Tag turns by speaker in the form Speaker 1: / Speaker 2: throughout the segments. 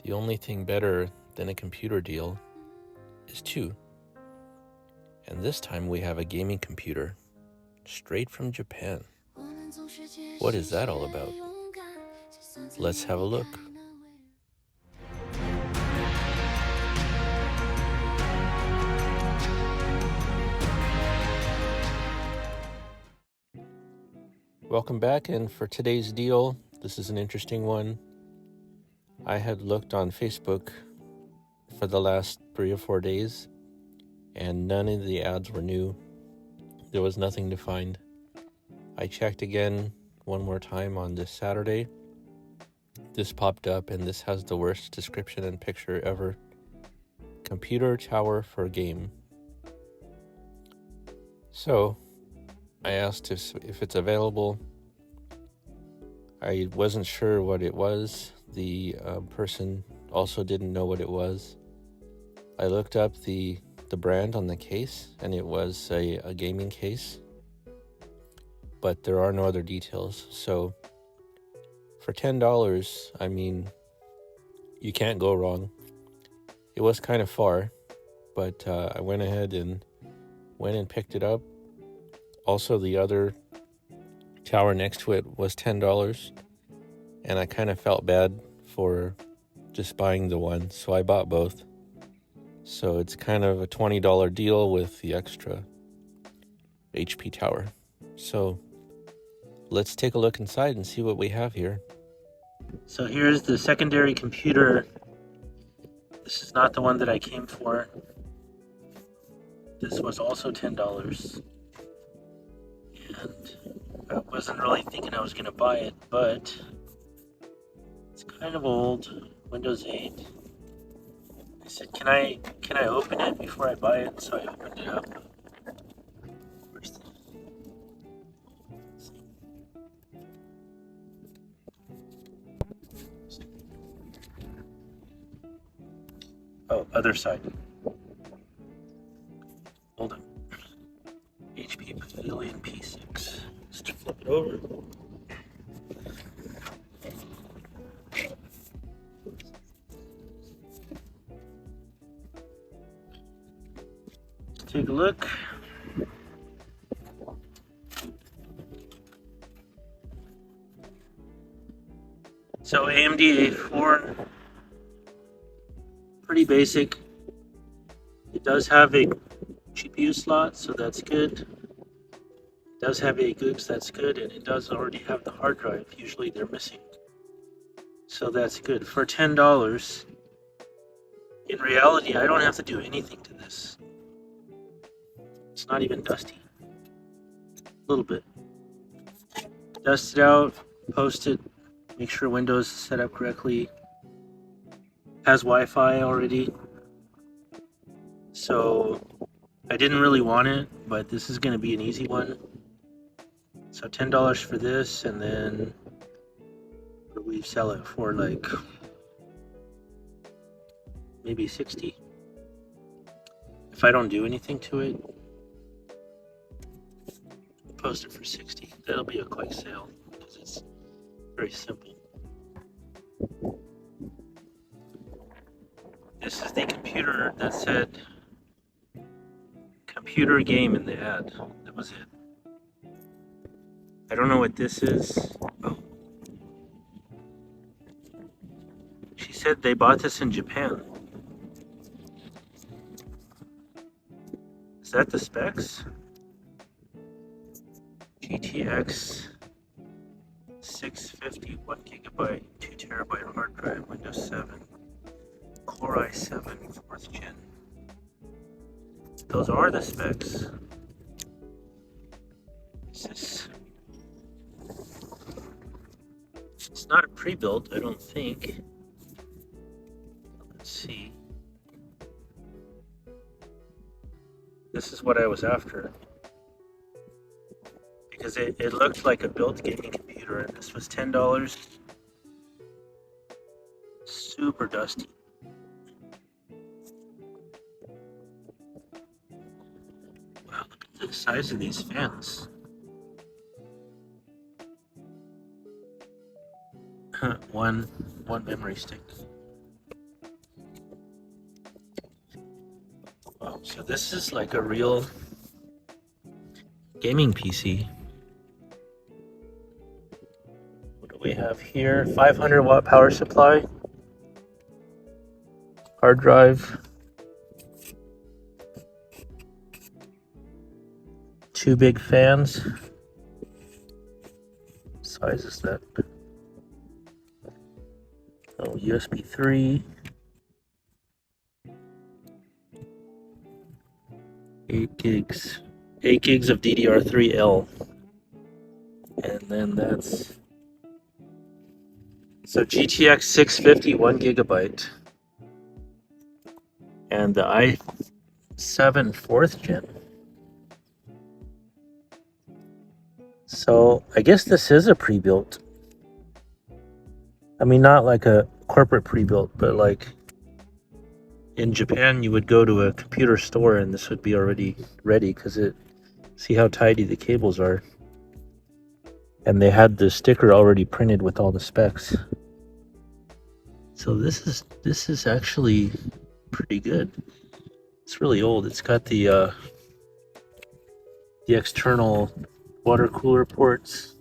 Speaker 1: The only thing better than a computer deal is two. And this time we have a gaming computer straight from Japan. What is that all about? Let's have a look. Welcome back, and for today's deal, this is an interesting one. I had looked on Facebook for the last 3 or 4 days, and none of the ads were new. There was nothing to find. I checked again one more time on this Saturday. This popped up, and this has the worst description and picture ever. Computer tower for game. So I asked if it's available. I wasn't sure what it was. The person also didn't know what it was. I looked up the brand on the case, and it was a gaming case, but there are no other details. So for $10, I mean, you can't go wrong. It was kind of far, but I went ahead and picked it up. Also, the other tower next to it was $10, and I kind of felt bad for just buying the one, so I bought both. So it's kind of a $20 deal with the extra HP tower. So let's take a look inside and see what we have here. So here's the secondary computer. This is not the one that I came for. This was also $10. And I wasn't really thinking I was going to buy it, but it's kind of old, Windows 8. I said, can I open it before I buy it? So I opened it up. Oh, other side. Hold on. HP Pavilion P6. Just flip it over. Let's take a look. So AMD A4, pretty basic. It does have a GPU slot, so that's good. It does have a GUIX, that's good, and it does already have the hard drive. Usually they're missing, so that's good. For $10, in reality, I don't have to do anything to this. It's not even dusty. A little bit. Dust it out, post it, make sure Windows is set up correctly. Has Wi-Fi already. So I didn't really want it, but this is going to be an easy one. So $10 for this, and then we sell it for like maybe 60 if I don't do anything to it. Post it for 60. That'll be a quick sale because it's very simple. This is the computer that said computer game in the ad. That was it. I don't know what this is. Oh. She said they bought this in Japan. Is that the specs? GTX 650, 1GB, 2TB hard drive, Windows 7, Core i7, 4th gen. Those are the specs. It's not a pre-built, I don't think. Let's see. This is what I was after. Because it looked like a built gaming computer, and this was $10. Super dusty. Wow, look at the size of these fans. one memory stick. Wow, so this is like a real gaming PC. What do we have here? 500 watt power supply, hard drive, 2 big fans. What size is that? Oh, USB 3. 8 gigs. 8 gigs of DDR3L. And then that's... So GTX 650, 1 gigabyte. And the i7 4th gen. So I guess this is a pre-built. I mean, not like a corporate pre-built, but like in Japan, you would go to a computer store and this would be already ready because see how tidy the cables are. And they had the sticker already printed with all the specs. So this is actually pretty good. It's really old. It's got the external water cooler ports.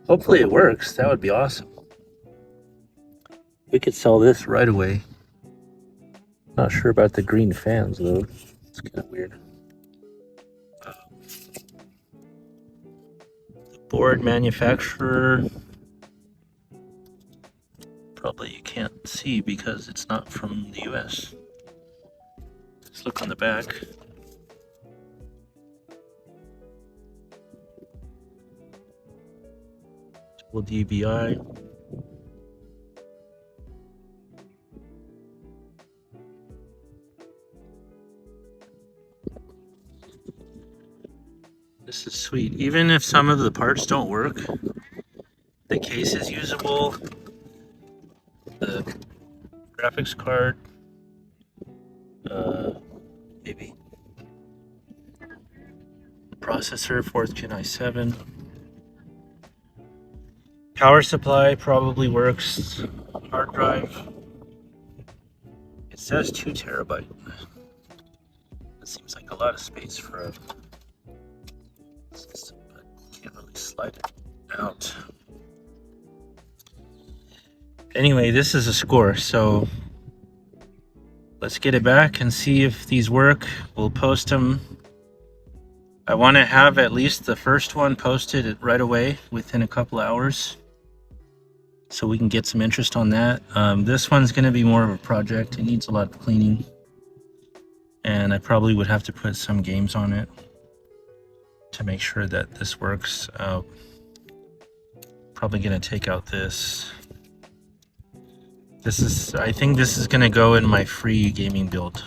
Speaker 1: Hopefully it works. That would be awesome. We could sell this right away. Not sure about the green fans though. It's kind of weird. The board manufacturer. Probably you can't see because it's not from the US. Let's look on the back. DBI. This is sweet. Even if some of the parts don't work, the case is usable. The graphics card, maybe. Processor, 4th gen i7. Power supply probably works. Hard drive. It says 2 terabyte. That seems like a lot of space for a system, but can't really slide it out. Anyway, this is a score, so let's get it back and see if these work. We'll post them. I want to have at least the first one posted right away within a couple hours so we can get some interest on that. This one's going to be more of a project. It needs a lot of cleaning, and I probably would have to put some games on it to make sure that this works. Probably going to take out this. I think this is going to go in my free gaming build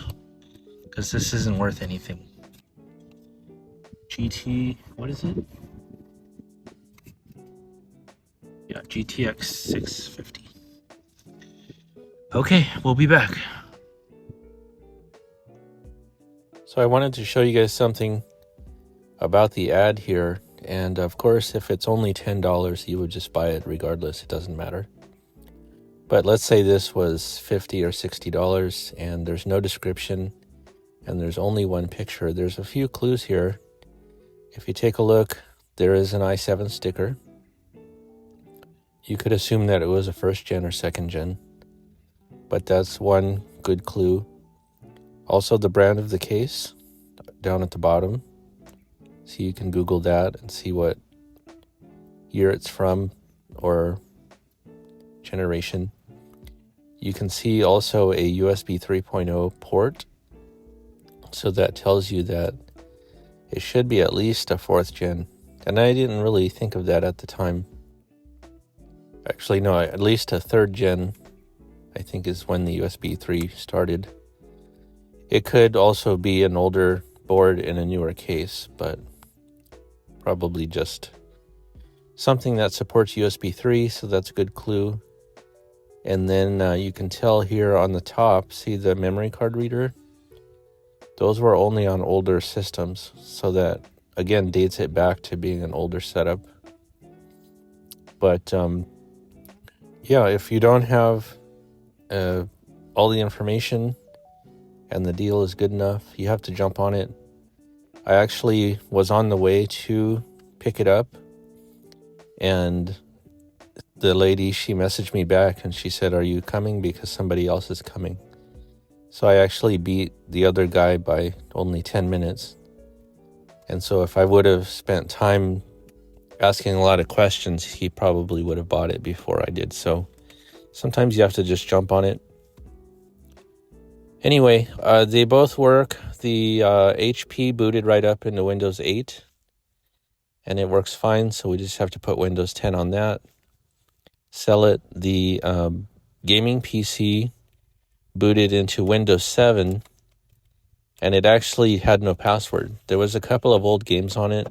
Speaker 1: because this isn't worth anything. What is it? Yeah, GTX 650. Okay, we'll be back. So I wanted to show you guys something about the ad here. And of course, if it's only $10, you would just buy it regardless. It doesn't matter. But let's say this was $50 or $60 and there's no description and there's only one picture. There's a few clues here. If you take a look, there is an i7 sticker. You could assume that it was a 1st gen or 2nd gen, but that's one good clue. Also the brand of the case down at the bottom. So you can Google that and see what year it's from or generation. You can see also a USB 3.0 port. So that tells you that it should be at least a 4th gen. And I didn't really think of that at the time. Actually, no, at least a 3rd gen, I think, is when the USB 3 started. It could also be an older board in a newer case, but probably just something that supports USB 3, so that's a good clue. And then you can tell here on the top, see the memory card reader? Those were only on older systems, so that, again, dates it back to being an older setup. But, yeah, if you don't have an all the information and the deal is good enough, you have to jump on it. I actually was on the way to pick it up, and the lady, she messaged me back and she said, "Are you coming? Because somebody else is coming." So I actually beat the other guy by only 10 minutes. And so if I would have spent time asking a lot of questions, he probably would have bought it before I did. So sometimes you have to just jump on it. Anyway, they both work. The HP booted right up into Windows 8, and it works fine. So we just have to put Windows 10 on that. Sell it. The gaming PC booted into Windows 7, and it actually had no password. There was a couple of old games on it.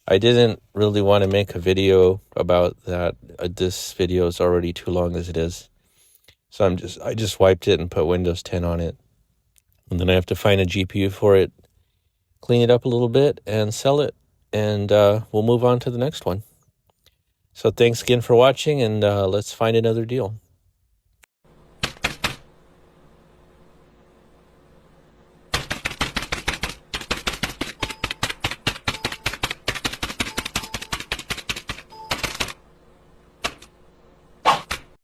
Speaker 1: I didn't really want to make a video about that. This video is already too long as it is. So I just wiped it and put Windows 10 on it. And then I have to find a GPU for it, clean it up a little bit, and sell it. And we'll move on to the next one. So thanks again for watching, and let's find another deal.